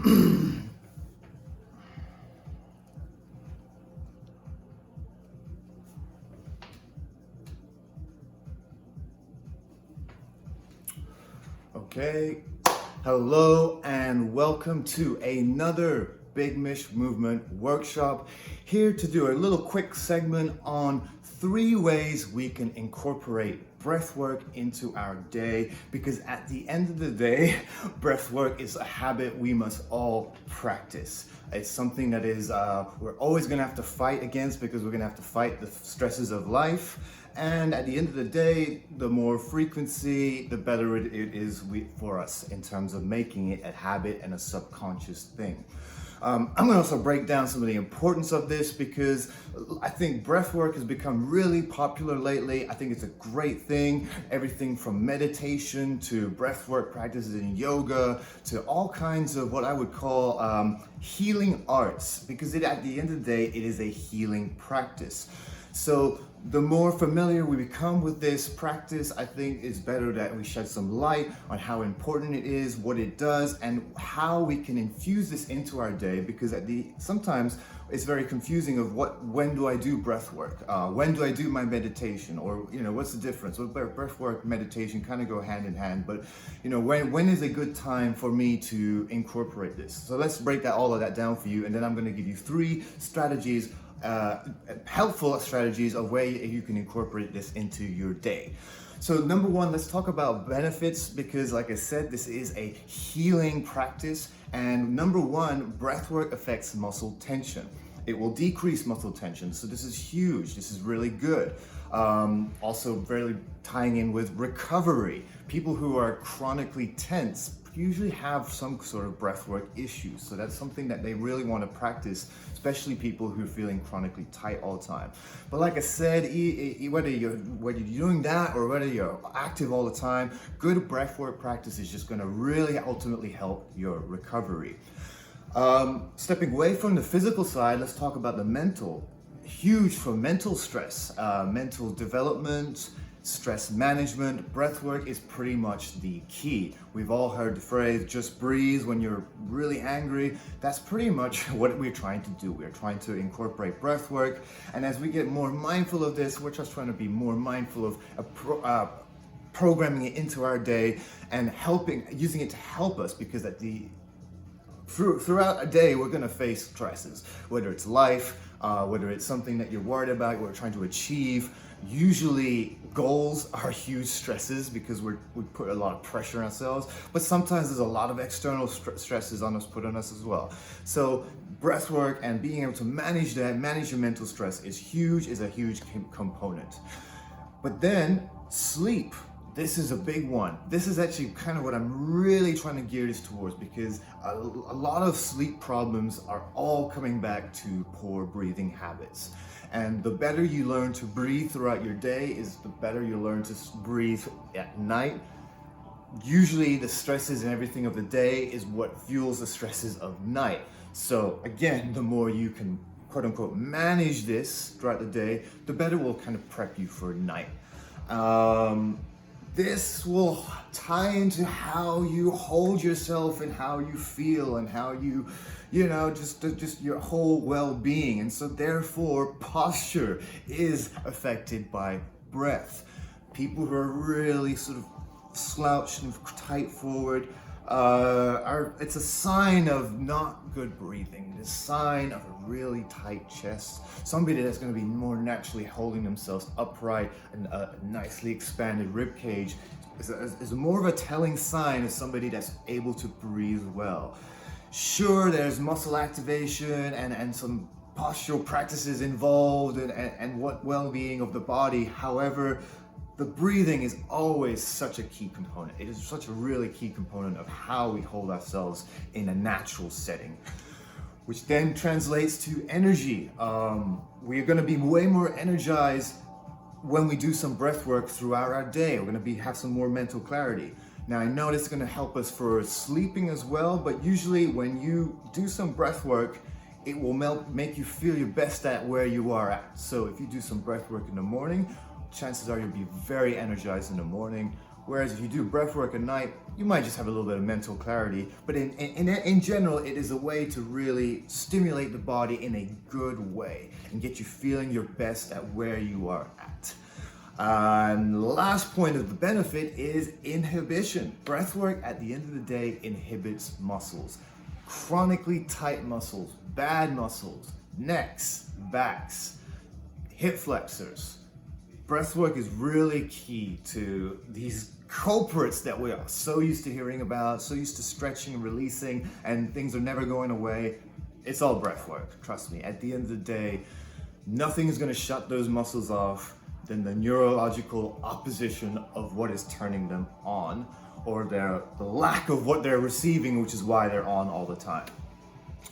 Okay, hello and welcome to another Big Mish Movement workshop. Here to do a little quick segment on 3 ways we can incorporate breath work into our day, because at the end of the day, breath work is a habit we must all practice. It's something that is we're always going to have to fight against, because we're going to have to fight the stresses of life. And at the end of the day, the more frequency, the better it is for us in terms of making it a habit and a subconscious thing. I'm going to also break down some of the importance of this, because I think breath work has become really popular lately. I think it's a great thing. Everything from meditation to breath work practices in yoga to all kinds of what I would call healing arts, because at the end of the day, it is a healing practice. So the more familiar we become with this practice, I think it's better that we shed some light on how important it is, what it does, and how we can infuse this into our day, because sometimes it's very confusing of when do I do breath work? When do I do my meditation? Or, what's the difference? Well, breath work, meditation kind of go hand in hand, but, when is a good time for me to incorporate this? So let's break all of that down for you, and then I'm going to give you 3 strategies, helpful strategies of way you can incorporate this into your day. So number 1, let's talk about benefits, because like I said, this is a healing practice. And number 1, breath work affects muscle tension. It will decrease muscle tension. So this is huge. This is really good. Also very tying in with recovery. People who are chronically tense usually have some sort of breathwork issues. So that's something that they really want to practice, especially people who are feeling chronically tight all the time. But like I said, whether you're doing that or whether you're active all the time, good breathwork practice is just going to really ultimately help your recovery. Stepping away from the physical side, let's talk about the mental. Huge for mental stress, mental development, stress management. Breathwork is pretty much the key. We've all heard the phrase, just breathe when you're really angry. That's pretty much what we're trying to do. We're trying to incorporate breathwork. And as we get more mindful of this, we're just trying to be more mindful of programming it into our day and using it to help us, because throughout a day, we're going to face stresses, whether it's life, whether it's something that you're worried about, we're trying to achieve. Usually goals are huge stresses, because we put a lot of pressure on ourselves, but sometimes there's a lot of external stresses put on us as well. So breath work and being able to manage your mental stress is a huge component. But then sleep. This is a big one. This is actually kind of what I'm really trying to gear this towards, because a lot of sleep problems are all coming back to poor breathing habits. And the better you learn to breathe throughout your day is the better you learn to breathe at night. Usually the stresses and everything of the day is what fuels the stresses of night. So again, the more you can quote unquote manage this throughout the day, the better we'll kind of prep you for night. This will tie into how you hold yourself and how you feel and how just your whole well-being. And so therefore, posture is affected by breath. People who are really sort of slouched and tight forward, it's a sign of not good breathing. It's a sign of a really tight chest. Somebody that's going to be more naturally holding themselves upright and a nicely expanded rib cage is more of a telling sign of somebody that's able to breathe well. Sure, there's muscle activation and some postural practices involved and what well-being of the body. However, the breathing is always such a key component. It is such a really key component of how we hold ourselves in a natural setting, which then translates to energy. We're going to be way more energized when we do some breath work throughout our day. We're going to have some more mental clarity. Now, I know this is going to help us for sleeping as well, but usually when you do some breath work, it will make you feel your best at where you are at. So if you do some breath work in the morning, chances are you'll be very energized in the morning. Whereas if you do breath work at night, you might just have a little bit of mental clarity. But in general, it is a way to really stimulate the body in a good way and get you feeling your best at where you are at. And the last point of the benefit is inhibition. Breath work at the end of the day inhibits muscles. Chronically tight muscles, bad muscles, necks, backs, hip flexors. Breath work is really key to these culprits that we are so used to hearing about, so used to stretching and releasing, and things are never going away. It's all breath work, trust me. At the end of the day, nothing is going to shut those muscles off than the neurological opposition of what is turning them on, or the lack of what they're receiving, which is why they're on all the time.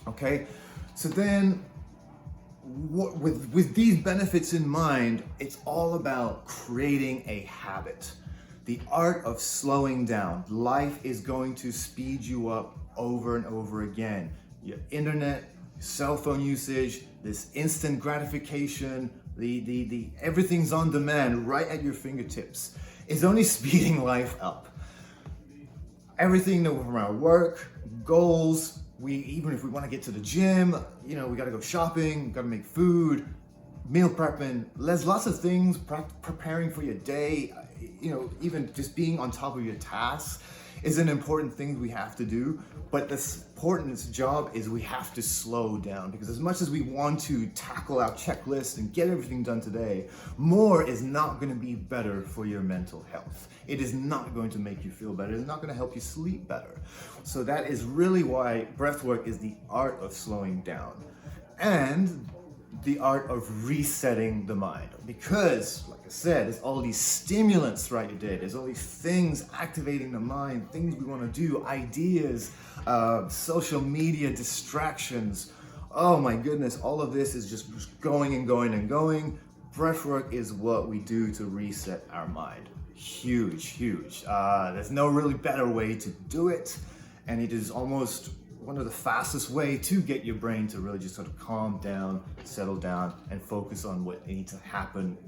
Okay, so then with these benefits in mind, it's all about creating a habit. The art of slowing down. Life is going to speed you up over and over again. Your internet, cell phone usage, this instant gratification, the everything's on demand right at your fingertips is only speeding life up. Everything from our work, goals, even if we want to get to the gym, we got to go shopping, got to make food, meal prepping. There's lots of things, preparing for your day, even just being on top of your tasks is an important thing we have to do. But the important job is we have to slow down, because as much as we want to tackle our checklist and get everything done today, more is not going to be better for your mental health. It is not going to make you feel better. It's not going to help you sleep better. So that is really why breathwork is the art of slowing down and the art of resetting the mind. Because, like I said, there's all these stimulants throughout your day. There's all these things activating the mind, things we want to do, ideas, social media distractions. Oh my goodness, all of this is just going and going and going. Breathwork is what we do to reset our mind. Huge, huge. There's no really better way to do it, and it is almost one of the fastest way to get your brain to really just sort of calm down, settle down, and focus on what needs to happen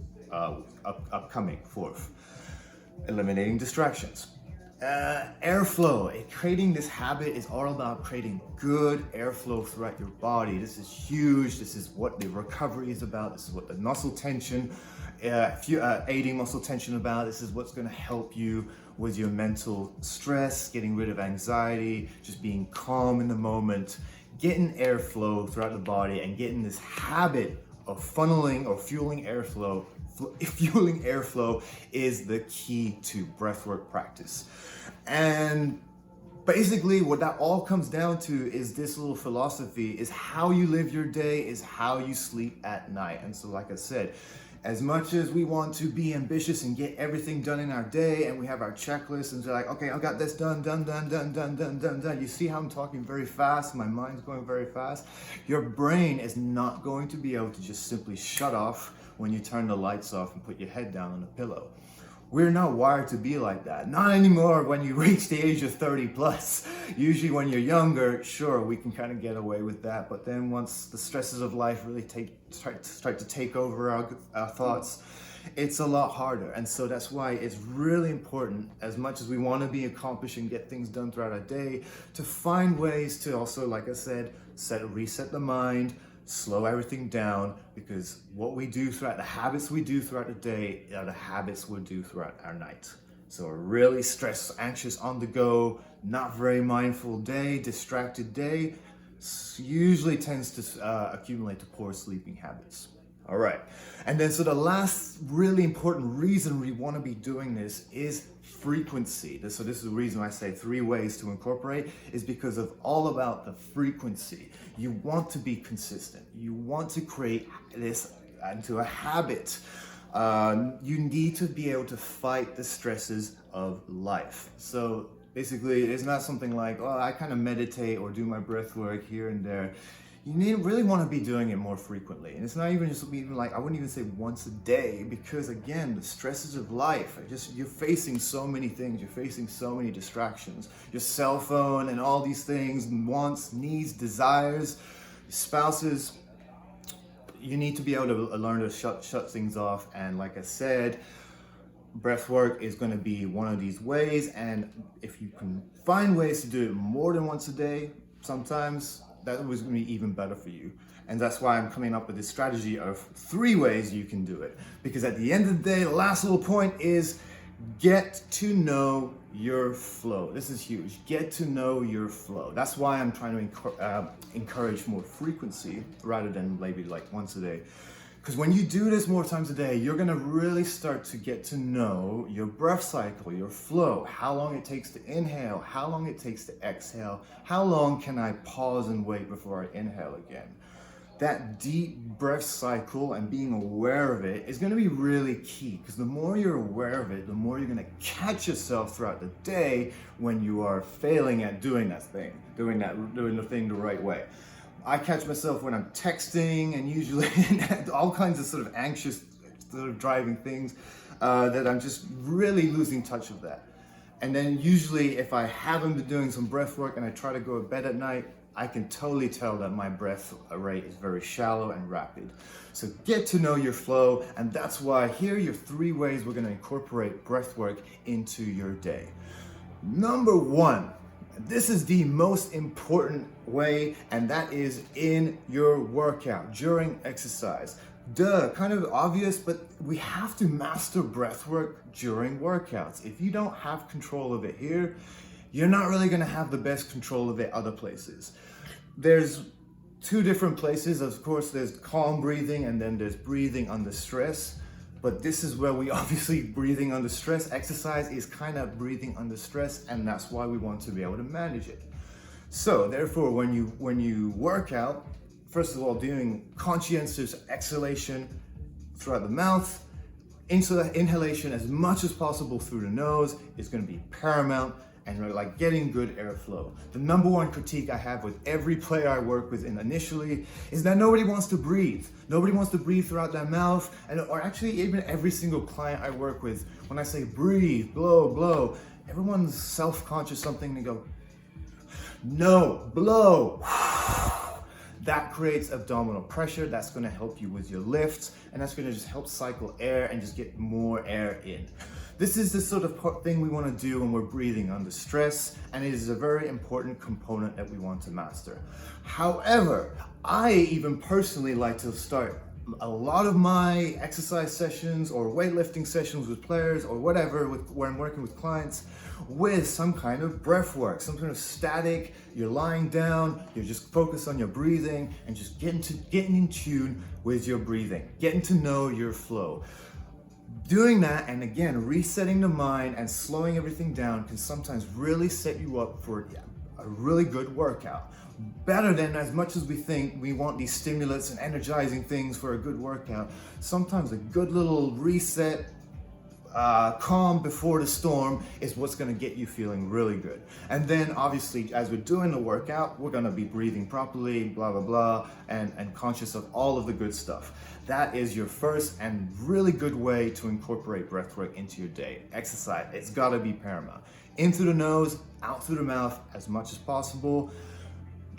upcoming forth. Eliminating distractions. Airflow. Creating this habit is all about creating good airflow throughout your body. This is huge. This is what the recovery is about. This is what the muscle tension, aiding muscle tension about. This is what's going to help you with your mental stress, getting rid of anxiety, just being calm in the moment, getting airflow throughout the body, and getting this habit of funneling or fueling airflow. Fueling airflow is the key to breathwork practice. And basically what that all comes down to is this little philosophy: is how you live your day is how you sleep at night. And so, like I said, as much as we want to be ambitious and get everything done in our day, and we have our checklist and we're like, okay, I got this done. You see how I'm talking very fast? My mind's going very fast. Your brain is not going to be able to just simply shut off when you turn the lights off and put your head down on the pillow. We're not wired to be like that. Not anymore when you reach the age of 30 plus. Usually when you're younger, sure, we can kind of get away with that. But then once the stresses of life really start to take over our thoughts, it's a lot harder. And so that's why it's really important, as much as we want to be accomplished and get things done throughout our day, to find ways to also, like I said, reset the mind, slow everything down, because what we do throughout the habits we do throughout the day are the habits we'll do throughout our night. So a really stressed, anxious, on the go, not very mindful day, distracted day, usually tends to accumulate to poor sleeping habits. All right. And then so the last really important reason we want to be doing this is frequency. So this is the reason I say 3 ways to incorporate, is because of all about the frequency. You want to be consistent. You want to create this into a habit. You need to be able to fight the stresses of life. So basically, it's not something like, oh, I kind of meditate or do my breath work here and there. You really want to be doing it more frequently. And it's not even like, I wouldn't even say once a day, because again, the stresses of life, you're facing so many things. You're facing so many distractions. Your cell phone and all these things, wants, needs, desires, spouses. You need to be able to learn to shut things off. And like I said, breath work is going to be one of these ways, and if you can find ways to do it more than once a day, sometimes that was going to be even better for you. And that's why I'm coming up with this strategy of 3 ways you can do it. Because at the end of the day, the last little point is get to know your flow. This is huge. Get to know your flow. That's why I'm trying to encourage more frequency rather than maybe like once a day. Because when you do this more times a day, you're going to really start to get to know your breath cycle, your flow, how long it takes to inhale, how long it takes to exhale, how long can I pause and wait before I inhale again. That deep breath cycle and being aware of it is going to be really key, because the more you're aware of it, the more you're going to catch yourself throughout the day when you are failing at doing that thing, doing the thing the right way. I catch myself when I'm texting and usually all kinds of sort of anxious sort of driving things that I'm just really losing touch of that. And then usually if I haven't been doing some breath work and I try to go to bed at night, I can totally tell that my breath rate is very shallow and rapid. So get to know your flow, and that's why here are your 3 ways we're going to incorporate breath work into your day. Number 1, this is the most important way, and that is in your workout, during exercise. Kind of obvious, but we have to master breath work during workouts. If you don't have control of it here, you're not really going to have the best control of it other places. There's 2 different places. Of course, there's calm breathing and then there's breathing under stress. But this is where we obviously breathing under stress. Exercise is kind of breathing under stress, and that's why we want to be able to manage it. So therefore, when you work out, first of all, doing conscientious exhalation throughout the mouth, inhalation as much as possible through the nose is going to be paramount, and like getting good airflow. The number 1 critique I have with every player I work with initially is that nobody wants to breathe. Nobody wants to breathe throughout their mouth, or actually even every single client I work with, when I say breathe, blow, blow, everyone's self-conscious something, they go, no, blow. That creates abdominal pressure. That's going to help you with your lifts, and that's going to just help cycle air and just get more air in. This is the sort of thing we want to do when we're breathing under stress, and it is a very important component that we want to master. However, I even personally like to start a lot of my exercise sessions or weightlifting sessions with players or whatever, where I'm working with clients, with some kind of breath work, some kind of static. You're lying down, you're just focused on your breathing and just getting in tune with your breathing, getting to know your flow. Doing that, and again, resetting the mind and slowing everything down, can sometimes really set you up for a really good workout. Better than as much as we think we want these stimulants and energizing things for a good workout. Sometimes a good little reset, calm before the storm is what's going to get you feeling really good. And then obviously as we're doing the workout, we're going to be breathing properly, blah blah blah, and conscious of all of the good stuff. That is your first and really good way to incorporate breathwork into your day. Exercise, it's got to be paramount. In through the nose, out through the mouth as much as possible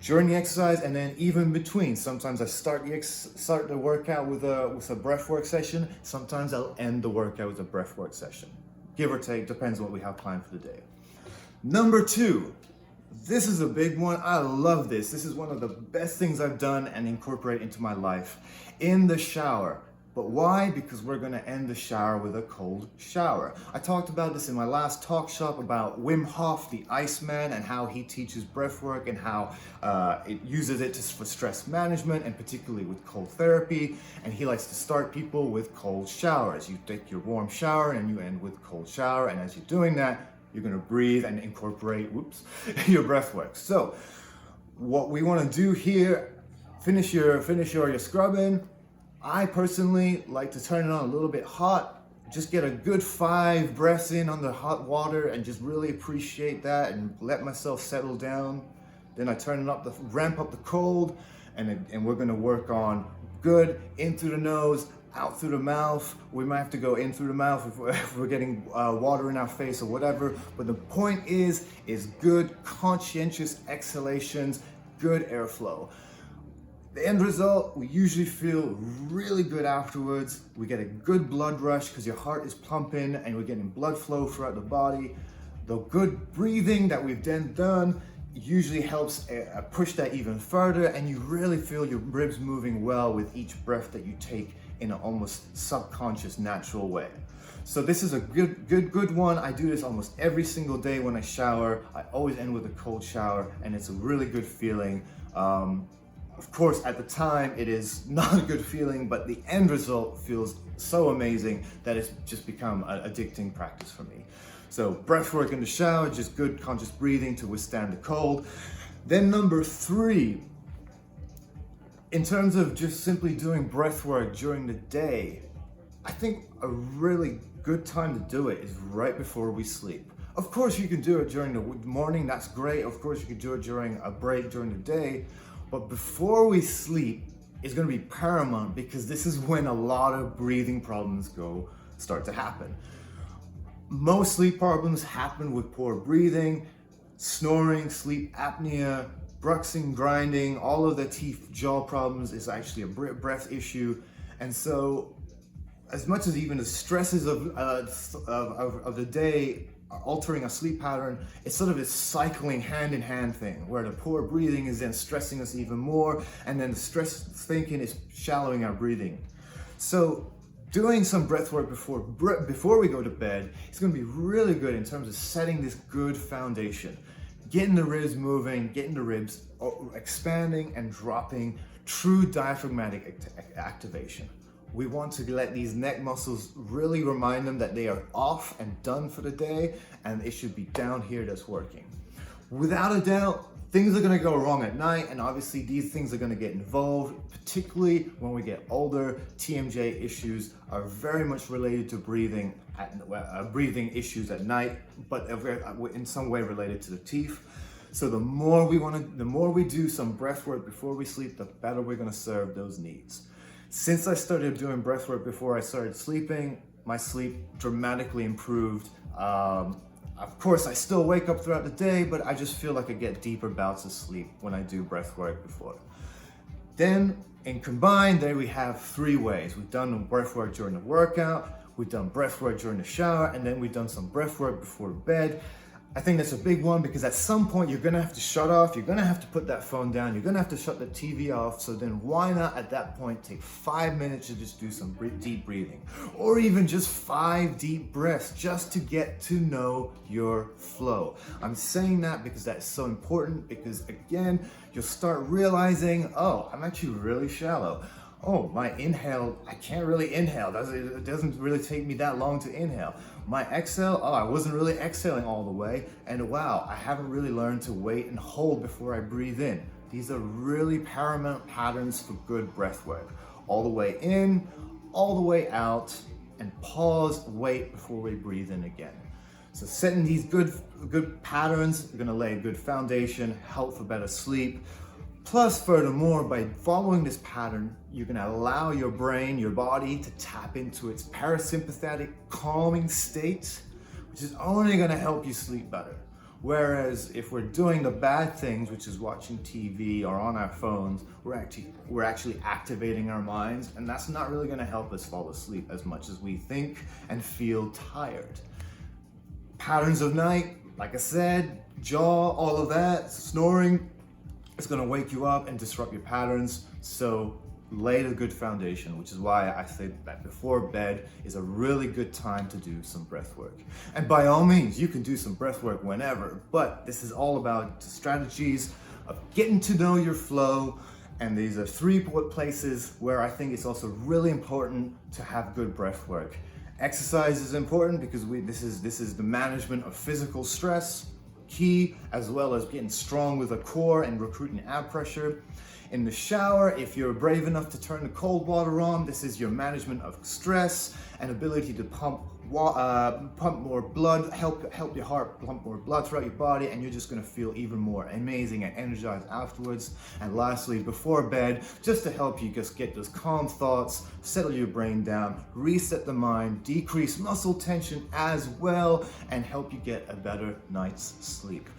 during the exercise, and then even between. Sometimes I start the workout with a breathwork session. Sometimes I'll end the workout with a breathwork session. Give or take, depends on what we have planned for the day. Number 2, this is a big one. I love this. This is one of the best things I've done and incorporate into my life. In the shower. But why? Because we're going to end the shower with a cold shower. I talked about this in my last talk shop about Wim Hof, the Iceman, and how he teaches breath work and how it uses it for stress management, and particularly with cold therapy. And he likes to start people with cold showers. You take your warm shower and you end with cold shower. And as you're doing that, you're going to breathe and incorporate, your breath work. So what we want to do here, finish your scrubbing. I personally like to turn it on a little bit hot, just get a good 5 breaths in on the hot water and just really appreciate that and let myself settle down. Then I turn it up, ramp up the cold, and we're gonna work on good in through the nose, out through the mouth. We might have to go in through the mouth if we're getting water in our face or whatever, but the point is good conscientious exhalations, good airflow. The end result, we usually feel really good afterwards. We get a good blood rush because your heart is pumping and we're getting blood flow throughout the body. The good breathing that we've then done usually helps push that even further, and you really feel your ribs moving well with each breath that you take in an almost subconscious, natural way. So this is a good one. I do this almost every single day when I shower. I always end with a cold shower, and it's a really good feeling. Of course, at the time, it is not a good feeling, but the end result feels so amazing that it's just become an addicting practice for me. So breath work in the shower, just good conscious breathing to withstand the cold. Then number 3, in terms of just simply doing breath work during the day, I think a really good time to do it is right before we sleep. Of course, you can do it during the morning, that's great. Of course, you can do it during a break during the day. But before we sleep is going to be paramount, because this is when a lot of breathing problems start to happen. Most sleep problems happen with poor breathing, snoring, sleep apnea, bruxing, grinding. All of the teeth, jaw problems is actually a breath issue. And so as much as even the stresses of the day are altering a sleep pattern, it's sort of this cycling hand-in-hand thing where the poor breathing is then stressing us even more, and then the stress thinking is shallowing our breathing. So doing some breath work before we go to bed is going to be really good in terms of setting this good foundation, getting the ribs moving, getting the ribs expanding and dropping, true diaphragmatic activation. We want to let these neck muscles really remind them that they are off and done for the day, and it should be down here that's working. Without a doubt, things are going to go wrong at night, and obviously these things are going to get involved, particularly when we get older. TMJ issues are very much related to breathing issues at night, but in some way related to the teeth. So the more we do some breath work before we sleep, the better we're going to serve those needs. Since I started doing breath work before I started sleeping, my sleep dramatically improved. Of course, I still wake up throughout the day, but I just feel like I get deeper bouts of sleep when I do breath work before. Then, in combined, there we have 3 ways. We've done breath work during the workout, we've done breath work during the shower, and then we've done some breath work before bed. I think that's a big one, because at some point you're gonna have to shut off, you're gonna have to put that phone down, you're gonna have to shut the TV off. So then why not at that point take 5 minutes to just do some deep breathing, or even just 5 deep breaths just to get to know your flow. I'm saying that because that's so important, because again, you'll start realizing, oh, I'm actually really shallow. Oh, my inhale, I can't really inhale. It doesn't really take me that long to inhale. My exhale, oh, I wasn't really exhaling all the way. And wow, I haven't really learned to wait and hold before I breathe in. These are really paramount patterns for good breath work. All the way in, all the way out, and pause, wait before we breathe in again. So setting these good patterns are gonna lay a good foundation, help for better sleep. Plus, furthermore, by following this pattern, you're gonna allow your brain, your body to tap into its parasympathetic calming state, which is only gonna help you sleep better. Whereas if we're doing the bad things, which is watching TV or on our phones, we're actually activating our minds, and that's not really gonna help us fall asleep as much as we think and feel tired. Patterns of night, like I said, jaw, all of that, snoring, it's going to wake you up and disrupt your patterns. So lay a good foundation, which is why I say that before bed is a really good time to do some breath work. And by all means, you can do some breath work whenever, but this is all about strategies of getting to know your flow. And these are 3 places where I think it's also really important to have good breath work. Exercise is important because this is the management of physical stress, key, as well as getting strong with the core and recruiting ab pressure. In the shower, if you're brave enough to turn the cold water on, this is your management of stress and ability to pump more blood, help your heart pump more blood throughout your body, and you're just gonna feel even more amazing and energized afterwards. And lastly, before bed, just to help you just get those calm thoughts, settle your brain down, reset the mind, decrease muscle tension as well, and help you get a better night's sleep.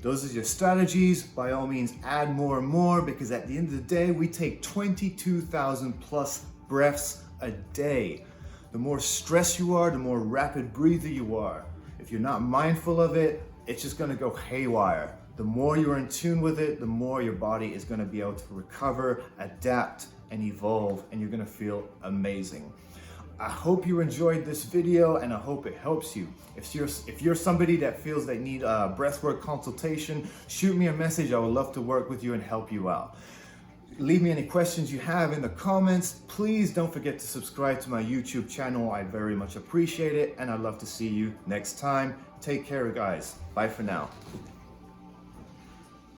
Those are your strategies. By all means, add more and more, because at the end of the day, we take 22,000 plus breaths a day. The more stressed you are, the more rapid breather you are. If you're not mindful of it, it's just gonna go haywire. The more you're in tune with it, the more your body is gonna be able to recover, adapt, and evolve, and you're gonna feel amazing. I hope you enjoyed this video, and I hope it helps you. If you're somebody that feels they need a breathwork consultation, shoot me a message. I would love to work with you and help you out. Leave me any questions you have in the comments. Please don't forget to subscribe to my YouTube channel. I very much appreciate it, and I'd love to see you next time. Take care, guys. Bye for now.